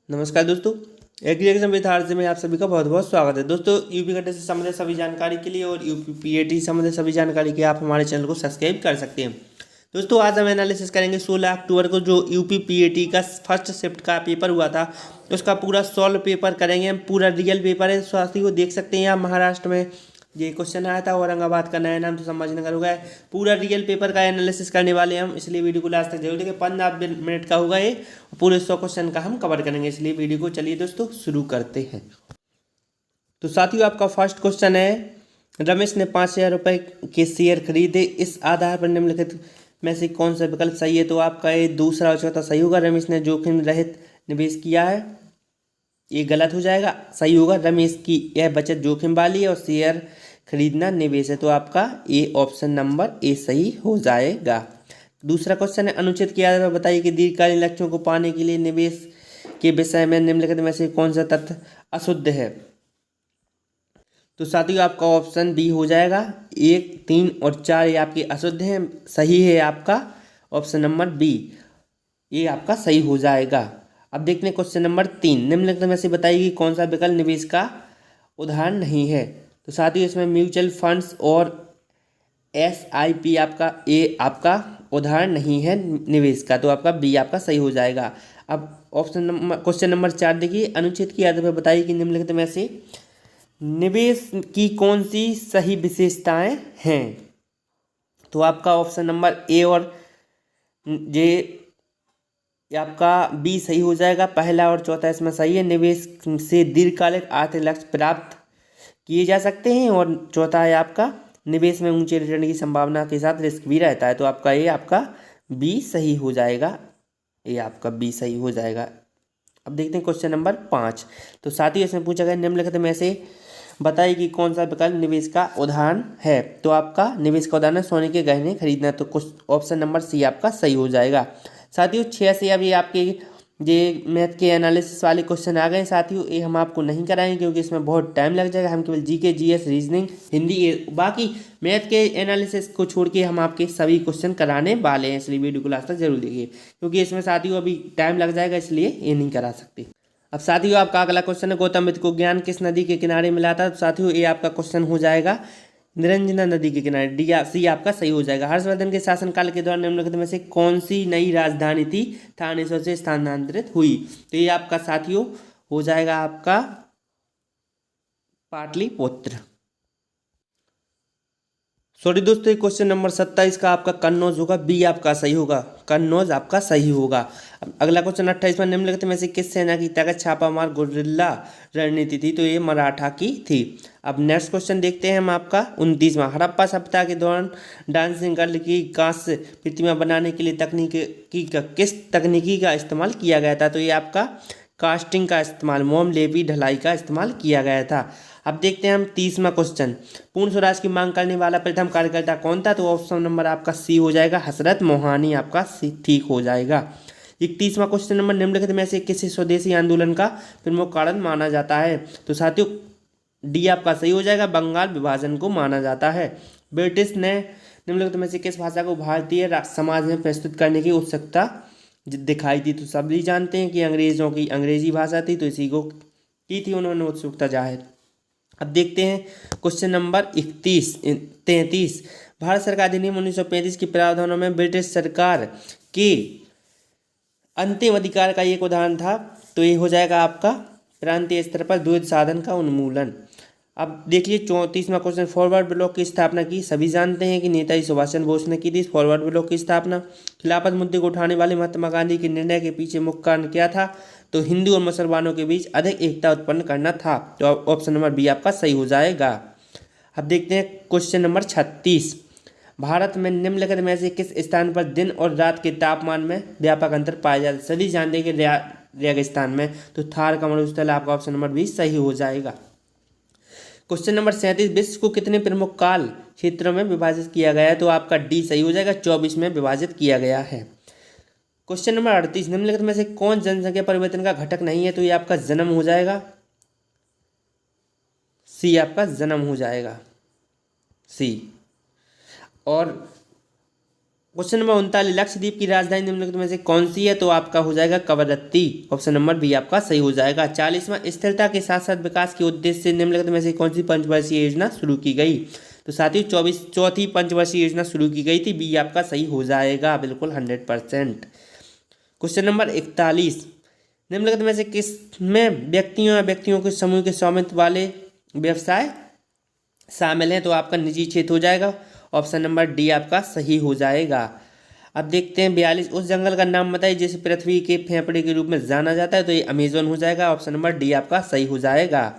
नमस्कार दोस्तों, एग्रीकल्चर विद्यार्थी में आप सभी का बहुत बहुत स्वागत है। दोस्तों, यूपी कटे से संबंधित सभी जानकारी के लिए और यूपी पीएटी से संबंधित सभी जानकारी के लिए आप हमारे चैनल को सब्सक्राइब कर सकते हैं। दोस्तों, आज हम एनालिसिस करेंगे 16 अक्टूबर को जो यूपी पीएटी का फर्स्ट शिफ्ट का पेपर हुआ था, उसका पूरा सॉल्व पेपर करेंगे हम। पूरा रियल पेपर है, साथियों देख सकते हैं यहाँ महाराष्ट्र में ये क्वेश्चन आया था। औरंगाबाद का नया नाम तो संभाजीनगर हो गया है। पूरा रियल पेपर का एनालिसिस करने वाले हैं हम, इसलिए वीडियो को लास्ट तक जरूर देखें। 15 मिनट का होगा ये, पूरे 100 क्वेश्चन का हम कवर करेंगे, इसलिए वीडियो को चलिए दोस्तों शुरू करते हैं। तो साथियों, आपका फर्स्ट क्वेश्चन है, रमेश ने 5,000 रुपये के शेयर खरीदे, इस आधार पर निम्नलिखित में से कौन सा विकल्प सही है? तो आपका ये दूसरा और चौथा सही होगा। रमेश ने जोखिम रहित निवेश किया है, ये गलत हो जाएगा। सही होगा, रमेश की यह बचत जोखिम वाली है और शेयर खरीदना निवेश है। तो आपका ए ऑप्शन नंबर ए सही हो जाएगा। दूसरा क्वेश्चन है, अनुच्छेद के आधार पर बताइए कि दीर्घकालीन लक्ष्यों को पाने के लिए निवेश के विषय में निम्नलिखित में से कौन सा तथ्य अशुद्ध है? तो साथियों, आपका ऑप्शन बी हो जाएगा। 1, 3 और 4 ये आपके अशुद्ध हैं। सही है आपका ऑप्शन नंबर बी, ये आपका सही हो जाएगा। अब देखते हैं क्वेश्चन नंबर 3, निम्नलिखित में से बताइए कि कौन सा विकल्प निवेश का उदाहरण नहीं है? तो साथियों, इसमें म्यूचुअल फंड्स और एसआईपी आपका उदाहरण नहीं है निवेश का। तो आपका बी आपका सही हो जाएगा। अब क्वेश्चन नंबर 4 देखिए, अनुच्छेद की आधार पर बताइए कि निम्नलिखित में से निवेश की कौन सी सही विशेषताएं हैं? तो आपका ऑप्शन नंबर ए और जे आपका बी सही हो जाएगा। पहला और चौथा इसमें सही है। निवेश से दीर्घकालिक आर्थिक लक्ष्य प्राप्त किए जा सकते हैं और चौथा है आपका निवेश में ऊंचे रिटर्न की संभावना के साथ रिस्क भी रहता है। तो आपका ये आपका बी सही हो जाएगा, ये आपका बी सही हो जाएगा। अब देखते हैं क्वेश्चन नंबर 5। तो साथ ही इसमें पूछा गया, निम्नलिखित में से बताइए कि कौन सा विकल्प निवेश का उदाहरण है? तो आपका निवेश का उदाहरण सोने के गहने खरीदना। तो ऑप्शन नंबर सी आपका सही हो जाएगा। साथियों, 6 से अभी आपके ये मैथ के एनालिसिस वाले क्वेश्चन आ गए। साथियों, ये हम आपको नहीं कराएंगे क्योंकि इसमें बहुत टाइम लग जाएगा। हम केवल जीके, जीएस, रीजनिंग, हिंदी, बाकी मैथ के एनालिसिस को छोड़ के हम आपके सभी क्वेश्चन कराने वाले हैं, इसलिए वीडियो को लास्ट तक जरूर देखिए क्योंकि इसमें साथियों अभी टाइम लग जाएगा, इसलिए ये नहीं करा सकते। अब साथियों, आपका अगला क्वेश्चन है, गौतम बुद्ध को ज्ञान किस नदी के किनारे मिला था? तो साथियों, ये आपका क्वेश्चन हो जाएगा निरंजना नदी के किनारे। डी सी आपका सही हो जाएगा। हर्षवर्धन के शासनकाल के दौरान निम्नलिखित में से कौन सी नई राजधानी थी थानेश्वर से स्थानांतरित हुई? तो ये आपका साथियों हो जाएगा आपका पाटलिपुत्र। सॉरी दोस्तों, क्वेश्चन नंबर 27 का आपका कन्नौज होगा, बी आपका सही होगा, कन्नौज आपका सही होगा। अब अगला क्वेश्चन 28 में निम्नलिखित में से किस सेना की तगत छापामार गुरिल्ला रणनीति थी? तो ये मराठा की थी। अब नेक्स्ट क्वेश्चन देखते हैं हम आपका 29वां, हड़प्पा सभ्यता के दौरान डांसिंग गर्ल की कांस्य प्रतिमा बनाने के लिए किस तकनीकी का इस्तेमाल किया गया था? तो ये आपका कास्टिंग का इस्तेमाल, मोम लेपी ढलाई का इस्तेमाल किया गया था। अब देखते हैं हम 30वां क्वेश्चन, पूर्ण स्वराज की मांग करने वाला प्रथम कार्यकर्ता कौन था? तो ऑप्शन नंबर आपका सी हो जाएगा, हसरत मोहानी आपका सी ठीक हो जाएगा। 31वां क्वेश्चन नंबर, निम्नलिखित में से किसी स्वदेशी आंदोलन का प्रमुख कारण माना जाता है? तो साथियों, डी आपका सही हो जाएगा, बंगाल विभाजन को माना जाता है। ब्रिटिश ने निम्नलिखित में से किस भाषा को भारतीय समाज में प्रस्तुत करने की उत्सुकता दिखाई थी? तो सभी जानते हैं कि अंग्रेजों की अंग्रेजी भाषा थी, तो इसी को की थी उन्होंने उत्सुकता जाहिर। अब देखते हैं क्वेश्चन नंबर 33, भारत सरकार अधिनियम 1935 के प्रावधानों में ब्रिटिश सरकार के अंतिम अधिकार का एक उदाहरण था। तो ये हो जाएगा आपका प्रांतीय स्तर पर द्वैध साधन का उन्मूलन। अब देखिए 34वां क्वेश्चन, फॉरवर्ड ब्लॉक की स्थापना की। सभी जानते हैं कि नेताजी सुभाष चंद्र बोस ने की थी फॉरवर्ड ब्लॉक की स्थापना। खिलाफत मुद्दे को उठाने वाले महात्मा गांधी के निर्णय के पीछे मुख्य कारण क्या था? तो हिंदू और मुसलमानों के बीच अधिक एकता उत्पन्न करना था। तो ऑप्शन नंबर बी आपका सही हो जाएगा। अब देखते हैं क्वेश्चन नंबर 36, भारत में निम्नलिखित में से किस स्थान पर दिन और रात के तापमान में व्यापक अंतर पाया जाता है? सभी जानते हैं कि रेगिस्तान में। तो थार का मरुस्थल आपका ऑप्शन नंबर बी सही हो जाएगा। क्वेश्चन नंबर 37, विश्व को कितने प्रमुख काल क्षेत्रों में विभाजित किया गया है? तो आपका डी सही हो जाएगा, 24 में विभाजित किया गया है। क्वेश्चन नंबर 38, निम्नलिखित में से कौन जनसंख्या परिवर्तन का घटक नहीं है? तो ये आपका जन्म हो जाएगा, सी आपका जन्म हो जाएगा, सी। और क्वेश्चन नंबर 39, लक्षद्वीप की राजधानी निम्नलिखित में से कौन सी है? तो आपका हो जाएगा कवरत्ती। ऑप्शन नंबर बी आपका सही हो जाएगा। 40वां, स्थिरता के साथ साथ विकास के उद्देश्य से निम्नलिखित में से कौन सी पंचवर्षीय योजना शुरू की गई? तो साथियों चौथी पंचवर्षीय योजना शुरू की गई थी। बी आपका सही हो जाएगा, बिल्कुल 100%। क्वेश्चन नंबर 41, निम्नलिखित में से किस में व्यक्तियों या व्यक्तियों के समूह के स्वामित्व वाले व्यवसाय शामिल हैं? तो आपका निजी क्षेत्र हो जाएगा। ऑप्शन नंबर डी आपका सही हो जाएगा। अब देखते हैं 42, उस जंगल का नाम बताइए जिसे पृथ्वी के फेफड़े के रूप में जाना जाता है। तो ये अमेजोन हो जाएगा। ऑप्शन नंबर डी आपका सही हो जाएगा।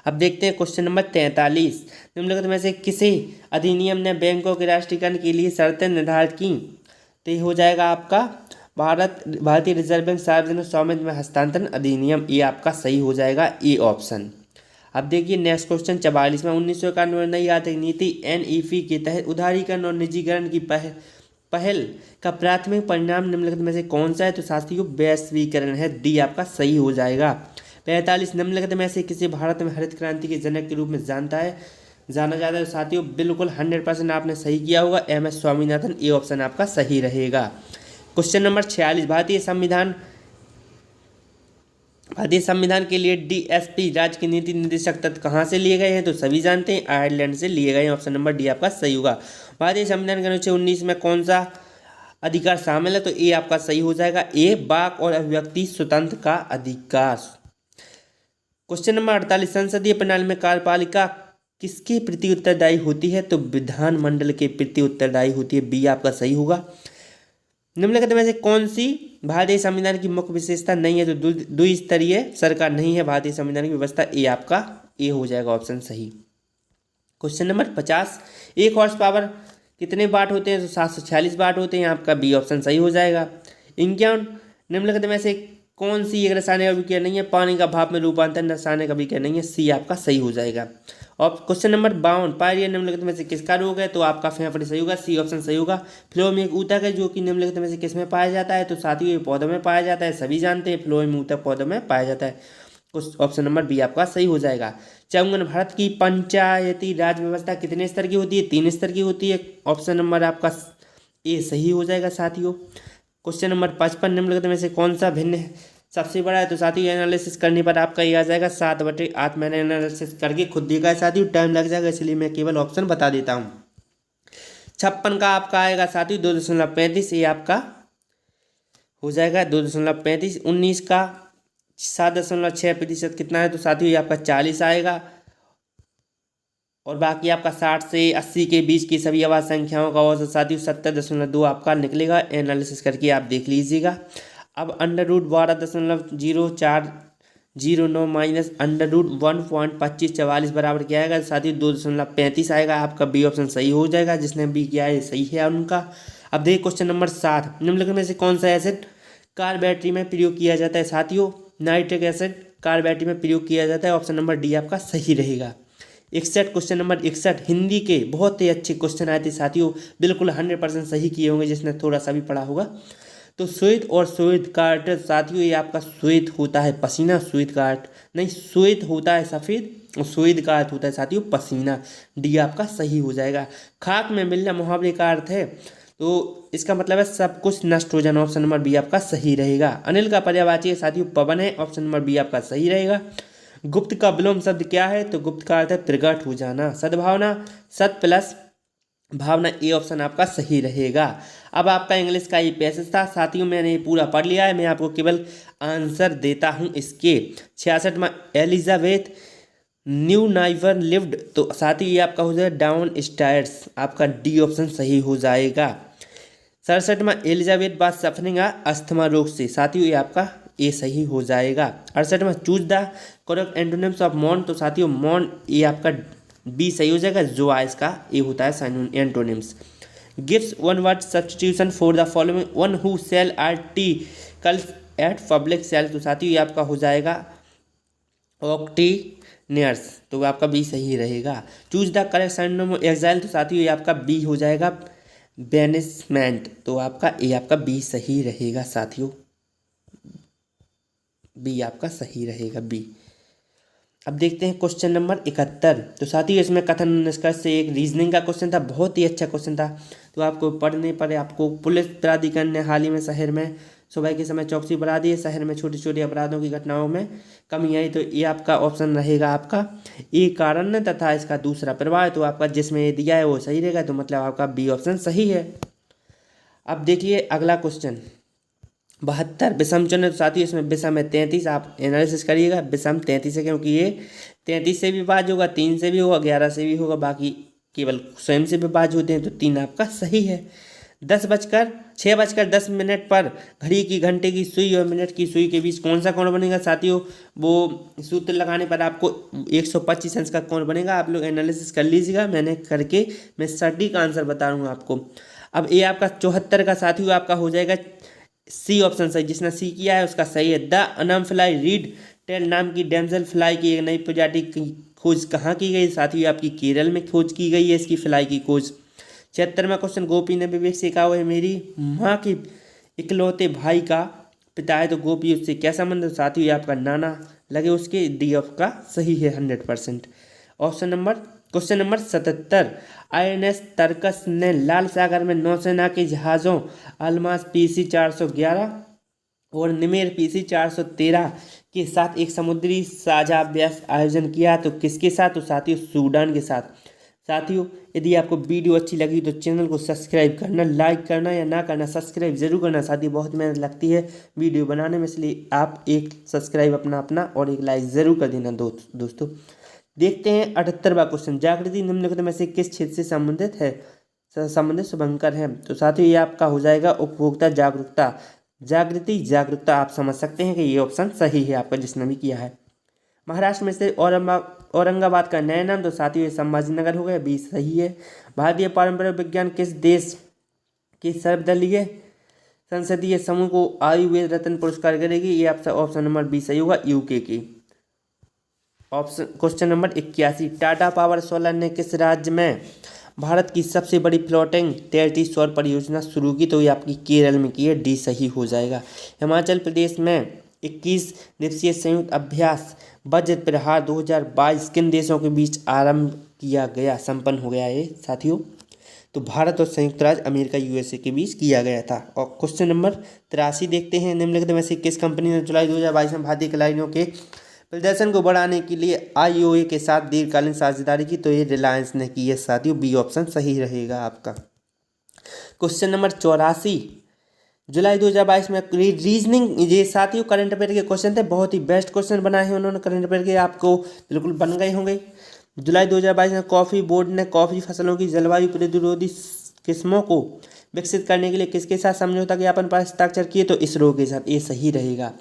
अब देखते हैं क्वेश्चन नंबर 43, निम्नलिखित में से किसी अधिनियम ने बैंकों के राष्ट्रीयकरण के लिए शर्तें निर्धारित की? तो ये हो जाएगा आपका भारतीय रिजर्व बैंक सार्वजनिक स्वामित्व में हस्तांतरण अधिनियम। ये आपका सही हो जाएगा, ए ऑप्शन। अब देखिए नेक्स्ट क्वेश्चन 44 में 1991 में नई आर्थिक नीति NEP के तहत उदारीकरण और निजीकरण की पहल का प्राथमिक परिणाम निम्नलिखित में से कौन सा है? तो साथियों वैश्वीकरण है। डी आपका सही हो जाएगा। 45, निम्नलिखित में से किसी भारत में हरित क्रांति के जनक के रूप में जाना जाता है? तो साथियों बिल्कुल 100% आपने सही किया होगा, MS स्वामीनाथन। ये ऑप्शन आपका सही रहेगा। क्वेश्चन नंबर 46, भारतीय संविधान के लिए DSP राज्य के नीति निर्देशक तत्व कहाँ से लिए गए हैं? तो सभी जानते हैं आयरलैंड से लिए गए हैं। ऑप्शन नंबर डी आपका सही होगा। भारतीय संविधान के अनुच्छेद 19 में कौन सा अधिकार शामिल है? तो ए आपका सही हो जाएगा, ए वाक और अभिव्यक्ति स्वतंत्र का अधिकार। क्वेश्चन नंबर 48, संसदीय प्रणाली में कार्यपालिका किसके प्रति उत्तरदायी होती है? तो विधानमंडल के प्रति उत्तरदायी होती है। बी आपका सही होगा। निम्नलिखित में से कौन सी भारतीय संविधान की मुख्य विशेषता नहीं है? तो द्विस्तरीय सरकार नहीं है भारतीय संविधान की व्यवस्था। ए आपका ए हो जाएगा, ऑप्शन सही। क्वेश्चन नंबर 50, 1 हॉर्स पावर कितने वाट होते हैं? तो 746 वाट होते हैं। आपका बी ऑप्शन सही हो जाएगा। 51, निम्नलिखित में से कौन सी एक रासायनिक अभिक्रिया नहीं है? पानी का भाप में रूपांतरण रासायनिक अभिक्रिया नहीं है। सी आपका सही हो जाएगा। और क्वेश्चन नंबर 52, पायरिया निम्नलिखित में से किसका रोग है? तो आपका फेफड़े सही होगा, सी ऑप्शन सही होगा। फ्लोएम एक ऊतक है जो कि निम्नलिखित में से किस में पाया जाता है? तो साथियों ये पौधों में पाया जाता है, सभी जानते हैं फ्लोएम ऊतक पौधों में पाया जाता है। ऑप्शन नंबर बी आपका सही हो जाएगा। 54, भारत की पंचायती राज व्यवस्था कितने स्तर की होती है? 3 स्तर की होती है। ऑप्शन नंबर आपका ए सही हो जाएगा साथियों। क्वेश्चन नंबर 55, निम्नलिखित में से कौन सा भिन्न सबसे बड़ा है? तो साथियों एनालिसिस करने पर आपका ये आ जाएगा 7/8। मैंने एनालिसिस करके खुद देखा है साथियों, टाइम लग जाएगा इसलिए मैं केवल ऑप्शन बता देता हूँ। 56 का आपका आएगा साथियों 2.35। ये आपका हो जाएगा 2.35। 19 का 7.6% कितना है? तो साथियों ये आपका 40 आएगा। और बाकी आपका 60 से 80 के बीच की सभी आवाज संख्याओं का औसत साथियों 70.2 आपका निकलेगा। एनालिसिस करके आप देख लीजिएगा। अब √12.0409 माइनस √1.2544 बराबर क्या आएगा? साथियों 2.35 आएगा। आपका बी ऑप्शन सही हो जाएगा। जिसने बी किया है सही है उनका। अब देखिए क्वेश्चन नंबर 7, निम्नलिखित में से कौन सा एसिड कार बैटरी में प्रयोग किया जाता है? साथियों नाइट्रिक एसिड कार बैटरी में प्रयोग किया जाता है। ऑप्शन नंबर डी आपका सही रहेगा। 61, क्वेश्चन नंबर 61 हिंदी के बहुत ही अच्छे क्वेश्चन आए थे साथियों, बिल्कुल 100% सही किए होंगे जिसने थोड़ा सा भी पढ़ा होगा। तो श्वेत और श्वेत कार्ट साथियों ये आपका श्वेत होता है पसीना, श्वेत कार्ट नहीं, श्वेत होता है सफ़ेद और श्वेत का अर्थ होता है साथियों पसीना। डी आपका सही हो जाएगा। खाक में मिलना मुहावरे का अर्थ है, तो इसका मतलब है सब कुछ नष्ट हो जाना। ऑप्शन नंबर बी आपका सही रहेगा। अनिल का पर्यायवाची साथियों पवन है। ऑप्शन नंबर बी आपका सही रहेगा। गुप्त का विलोम शब्द क्या है? तो गुप्त का अर्थ है प्रकट हो जाना। सद्भावना सत प्लस भावना, ए ऑप्शन आपका सही रहेगा। अब आपका इंग्लिश का ये पैसेज था साथियों, मैंने ये पूरा पढ़ लिया है। मैं आपको केवल आंसर देता हूँ इसके। 66वां एलिजाबेथ न्यू नाइवर लिव्ड, तो साथियों ये आपका हो जाएगा डाउन स्टायर्स। आपका डी ऑप्शन सही हो जाएगा। 67वां एलिजाबेथ वाज सफरिंग अस्थमा रोग से, साथियों ये आपका ए सही हो जाएगा। 68वां choose the correct antonyms of mourn, तो साथियों मॉर्न ये आपका बी सही हो जाएगा। जो इसका ए होता है antonyms. Gives one word substitution for the following, one who sell articles at public sale, तो साथियों ये आपका हो जाएगा ऑक्टिनियर्स, तो आपका बी सही रहेगा। Choose the correct synonym of exile, तो साथियों ये आपका बी हो जाएगा बेनिसमेंट, तो आपका ए आपका बी सही रहेगा साथियों। बी आपका सही रहेगा बी। अब देखते हैं क्वेश्चन नंबर 71। तो साथियों इसमें कथन निष्कर्ष से एक रीजनिंग का क्वेश्चन था, बहुत ही अच्छा क्वेश्चन था। तो आपको पढ़ने पर आपको पुलिस प्राधिकरण ने हाल ही में शहर में सुबह के समय चौकसी बढ़ा दी है। शहर में छोटी छोटी अपराधों की घटनाओं में कमी आई। तो ये आपका ऑप्शन रहेगा आपका ए कारण तथा इसका दूसरा प्रभाव है। तो आपका जिसमें ये दिया है वो सही रहेगा, तो मतलब आपका बी ऑप्शन सही है। अब देखिए अगला क्वेश्चन 72 विषम चिन्ह। तो साथियों इसमें विषम है 33, आप एनालिसिस करिएगा। विषम 33 है क्योंकि ये 33 से भी भाज्य होगा, 3 से भी होगा, 11 से भी होगा, बाकी केवल स्वयं से भी भाज्य होते हैं। तो 3 आपका सही है। 6:10 पर घड़ी की घंटे की सुई और मिनट की सुई के बीच कौन सा कोण बनेगा साथियों? वो सूत्र लगाने पर आपको 125 अंश का कोण बनेगा। आप लोग एनालिसिस कर लीजिएगा, मैंने करके मैं सटीक आंसर बता रहा हूँ आपको। अब ये आपका 74 का साथियों आपका हो जाएगा सी ऑप्शन सही। जिसने सी किया है उसका सही है। द अनम फ्लाई रीड टेल नाम की डेमजल फ्लाई की एक नई प्रजाति की खोज कहाँ की गई साथियों? आपकी केरल में खोज की गई है इसकी फ्लाई की खोज। 76वां क्वेश्चन गोपी ने विवेक से कहा है मेरी माँ के इकलौते भाई का पिता है। तो गोपी उससे क्या संबंध है साथियों? आपका नाना लगे उसके। डी आपका सही है 100%। Question number 77। INS तरकस ने लाल सागर में नौसेना के जहाज़ों अल्मास PC 411 और निमेर PC 413 के साथ एक समुद्री साझा अभ्यास आयोजन किया। तो किसके साथ? तो साथियों सूडान के साथ। साथियों यदि आपको वीडियो अच्छी लगी तो चैनल को सब्सक्राइब करना, लाइक करना या ना करना, सब्सक्राइब जरूर करना। साथियों बहुत मेहनत लगती है वीडियो बनाने में, इसलिए आप एक सब्सक्राइब अपना और एक लाइक ज़रूर कर देना दोस्तों। देखते हैं 78वां क्वेश्चन। जागृति निम्नलिखित में से किस क्षेत्र से संबंधित शुभंकर है? तो साथियों ये आपका हो जाएगा उपभोक्ता जागरूकता। जागृति आप समझ सकते हैं कि ये ऑप्शन सही है आपका जिसने भी किया है। महाराष्ट्र में से औरंगाबाद का नया नाम। तो साथियों ये संभाजीनगर हो गया, बी सही है। भारतीय पारंपरिक विज्ञान किस देश के सर्वदलीय संसदीय समूह को आयुर्वेद रत्न पुरस्कार करेगी? ये आपका ऑप्शन नंबर बी सही होगा, यूके की। Question number 81। Tata power solar ने किस राज्य में भारत की सबसे बड़ी फ्लोटिंग तैरती सौर परियोजना शुरू की? तो ये आपकी केरल में की है, डी सही हो जाएगा। हिमाचल प्रदेश में 21 दिवसीय संयुक्त अभ्यास वज्र प्रहार 2022 किन देशों के बीच आरंभ किया गया, संपन्न हो गया है साथियों? तो भारत और संयुक्त राज्य अमेरिका USA के बीच किया गया था। और क्वेश्चन नंबर 83 देखते हैं। निम्नलिखित में से किस कंपनी ने जुलाई 2022 में भारतीय खिलाड़ियों के प्रदर्शन को बढ़ाने के लिए IOA के साथ दीर्घकालीन साझेदारी की? तो ये रिलायंस ने की है साथियों, बी ऑप्शन सही रहेगा आपका। Question number 84। जुलाई 2022 में रीजनिंग, ये साथियों करंट अफेयर के क्वेश्चन थे, बहुत ही बेस्ट क्वेश्चन बनाए हैं उन्होंने करंट अफेयर के, आपको बिल्कुल बन गए होंगे। जुलाई 2022 में कॉफ़ी बोर्ड ने कॉफ़ी फसलों की जलवायु प्रतिरोधी किस्मों को विकसित करने के लिए किसके साथ समझौता ज्ञापन पर हस्ताक्षर किए? तो इसरो के साथ, ये सही रहेगा।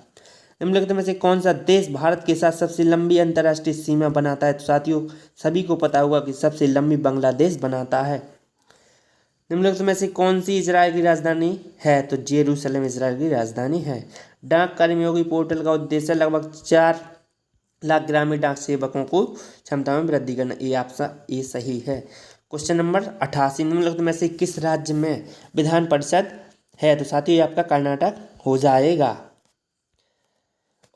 निम्नलिखित में से कौन सा देश भारत के साथ सबसे लंबी अंतर्राष्ट्रीय सीमा बनाता है? तो साथियों सभी को पता होगा कि सबसे लंबी बांग्लादेश बनाता है। निम्नलिखित में से कौन सी इजराइल की राजधानी है? तो जेरूसलम इजराइल की राजधानी है। डाक कर्मयोगी पोर्टल का उद्देश्य लगभग 4 लाख ग्रामीण डाक सेवकों को क्षमता में वृद्धि करना। ये सही है। Question number 88। निम्नलिखित में से किस राज्य में विधान परिषद है? तो साथियों ये आपका कर्नाटक हो जाएगा।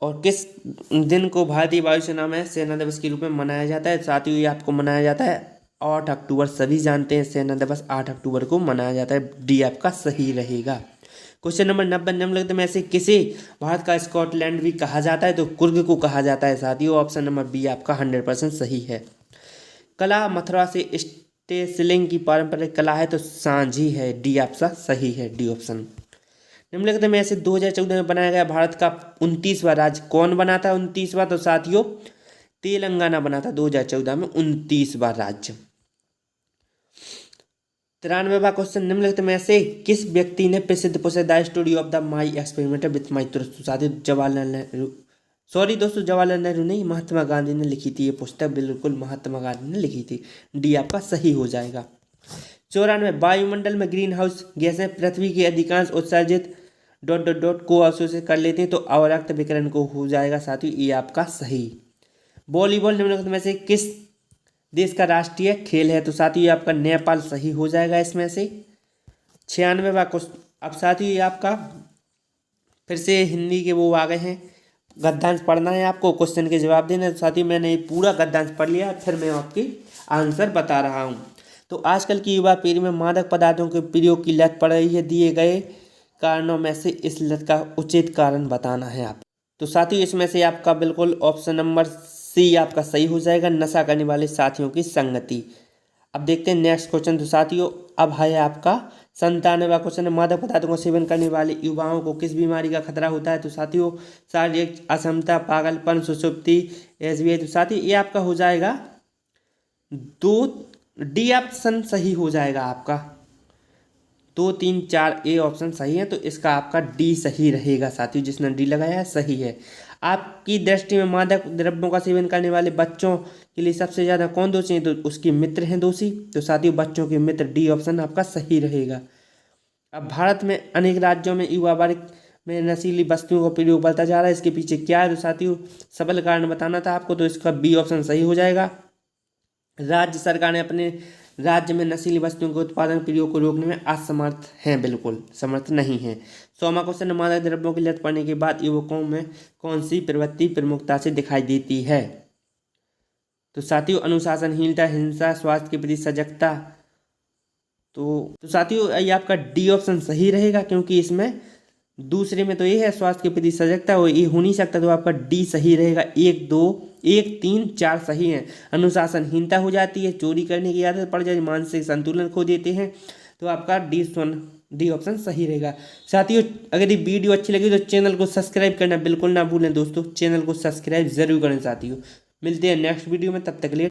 और किस दिन को भारतीय वायुसेना में सेना दिवस के रूप में मनाया जाता है? साथियों ये आपको मनाया जाता है 8 अक्टूबर। सभी जानते हैं सेना दिवस 8 अक्टूबर को मनाया जाता है, डी आपका सही रहेगा। Question number 90। निम्नलिखित में से किसे भारत का स्कॉटलैंड भी कहा जाता है? तो कुर्ग को कहा जाता है साथियों, ऑप्शन नंबर बी आपका 100% सही है। कला मथुरा से स्टेसिलिंग की पारंपरिक कला है? तो सांझी है, डी आपका सही है, डी ऑप्शन। निम्नलिखित में से 2014 में बनाया गया भारत का 29वां राज्य कौन बना था? 29वां, तो साथियों तेलंगाना बना था 2014 में 29वां राज्य। 93वां क्वेश्चन। निम्नलिखित में से किस व्यक्ति ने प्रसिद्ध पुस्तक the story of the my experiment with my दोस्तों? साथियों जवाहरलाल नेहरू नहीं, महात्मा गांधी ने लिखी थी ये पुस्तक, बिल्कुल महात्मा गांधी ने लिखी थी, डी आपका सही हो जाएगा। 94। वायुमंडल में ग्रीन हाउस गैसें पृथ्वी के अधिकांश उत्सर्जित ... को अवशोषित कर लेते हैं, तो अवरक्त विकिरण को हो जाएगा साथियों, ये आपका सही। वॉलीबॉल निम्नलिखित में से किस देश का राष्ट्रीय खेल है? तो साथियों ये आपका नेपाल सही हो जाएगा इसमें से। 96वां क्वेश्चन। अब साथियों ये आपका फिर से हिंदी के वो आ गए हैं गद्यांश पढ़ना है आपको, क्वेश्चन के जवाब देना है। तो साथियों मैंने ये पूरा गद्यांश पढ़ लिया है, फिर मैं आपकी आंसर बता रहा हूँ। तो आजकल की युवा पीढ़ी में मादक पदार्थों के प्रयोग की लत पड़ रही है। दिए गए कारणों में से इस लत का उचित कारण बताना है आप। तो साथियों इसमें से आपका बिल्कुल ऑप्शन नंबर सी आपका सही हो जाएगा, नशा करने वाले साथियों की संगति। अब देखते हैं नेक्स्ट क्वेश्चन। तो साथियों अब है आपका 97वां क्वेश्चन है, मादक पदार्थों का सेवन करने वाले युवाओं को किस बीमारी का खतरा होता है। तो साथियों शारीरिक अक्षमता, पागलपन, सुषुप्ति, एसबीआई। तो साथियों ये आपका हो जाएगा 2D ऑप्शन सही हो जाएगा आपका। 2, 3, 4 ए ऑप्शन सही है, तो इसका आपका डी सही रहेगा साथियों। जिसने डी लगाया है सही है। आपकी दृष्टि में मादक द्रव्यों का सेवन करने वाले बच्चों के लिए सबसे ज़्यादा कौन दोषी है। तो उसके मित्र हैं दोषी। तो साथियों बच्चों के मित्र, डी ऑप्शन आपका सही रहेगा। अब भारत में अनेक राज्यों में युवा वर्ग में नशीली वस्तुओं का प्रयोग बढ़ता जा रहा है, इसके पीछे क्या है। तो साथियों सबल कारण बताना था आपको, तो इसका बी ऑप्शन सही हो जाएगा। राज्य सरकार ने अपने राज्य में नशीली वस्तुओं के उत्पादन प्रयोग को रोकने में असमर्थ हैं, बिल्कुल समर्थ नहीं है। 100वां क्वेश्चन, मादक द्रव्यों की लत पड़ने के बाद युवकों में कौन सी प्रवृत्ति प्रमुखता से दिखाई देती है। तो साथियों अनुशासनहीनता, हिंसा, स्वास्थ्य के प्रति सजगता। तो साथियों ये आपका डी ऑप्शन सही रहेगा, क्योंकि इसमें दूसरे में तो ये है स्वास्थ्य के प्रति सजगता, वो ये हो नहीं सकता। तो आपका डी सही रहेगा। 1, 2, 1, 3, 4 सही है। अनुशासनहीनता हो जाती है, चोरी करने की आदत पड़ जाती है, मानसिक संतुलन खो देते हैं। तो आपका डी ऑप्शन सही रहेगा। साथियों अगर ये वीडियो अच्छी लगी तो चैनल को सब्सक्राइब करना बिल्कुल ना भूलें दोस्तों, चैनल को सब्सक्राइब जरूर करें साथियों। मिलते हैं नेक्स्ट वीडियो में, तब तक के लिए।